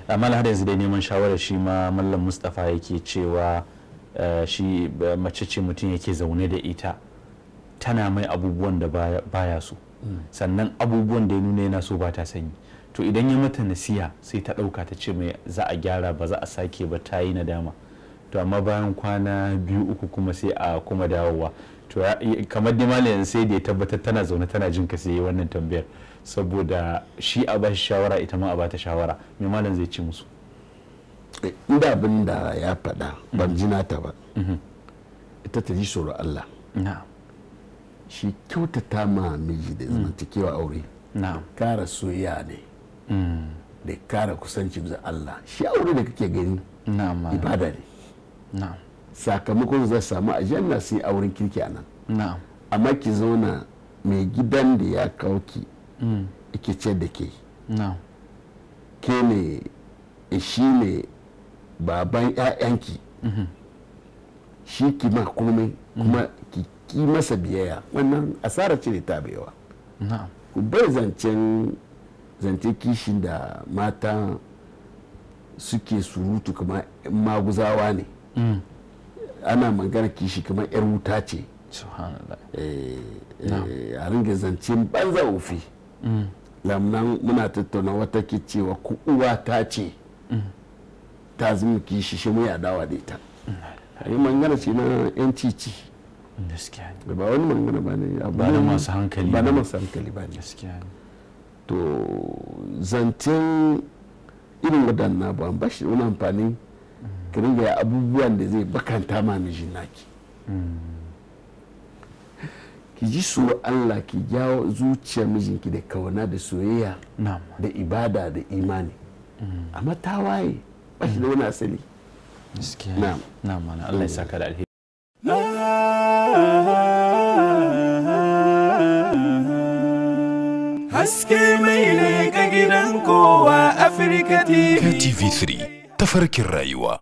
amma har yanzu dai neman shawarar shi ma Mallam Mustapha yake cewa shi mace ce mutum yake zaune da ita tana mai abubuwan da baya so sannan abubuwan da ya nuna yana so ba ta sanyi to idan ya mata nasiha sai ta ɗauka ta ce mai za a gyara ba za a sake ba ta yi nadama to amma bayan kwana 2-3 kuma sai a kuma dawowa to kamar dai malam sai da ya tabbatar tana zaune tana jin ka sai wannan tambayar saboda shi a ba shi shawara ita ma a ba ta shawara me malam zai ci musu inda abin da ya faɗa ban ji nata ba ita ta ji tsoro Allah shi kyautata ma miji da zamantakewa aure kara soyayya ne da kara kusanci da Allah shi aure da kake gani ibada ne sakamakon zai samu aljanna sai auren kirki a nan amma ki zauna mai gidan da ya kawo ki ike ce da ke ke ne shi ne baban 'ya'yanki shi ki ma komai kuma ki masa biyayya wannan asara ce da ta bewa ku bai zance kishin da mata suke surutu kamar maguzawa ne ana magana kishi kamar 'yar wuta ce a ringa zancen banza ofi lamnan muna tattauna wata ke cewa ku uwa ta ce ta zama kishi shi mai adawa da ita yi mangana ce na 'yan cici ba wani mangana ba ne ba na masu hankali ba ne to zancen irin waɗannan ba ba shi wani amfani ka ringa abubuwan da zai bakanta ma mijin naki ki ji so Allah ki jawo zuciyar mijinki da kauna da soyayya da ibada da imani amma ta waye ba shi da wani asali na'am mana Allah ya saka da alheri haske mai ne ga gidan kowa Afirka TV. TV3 tafarkin rayuwa.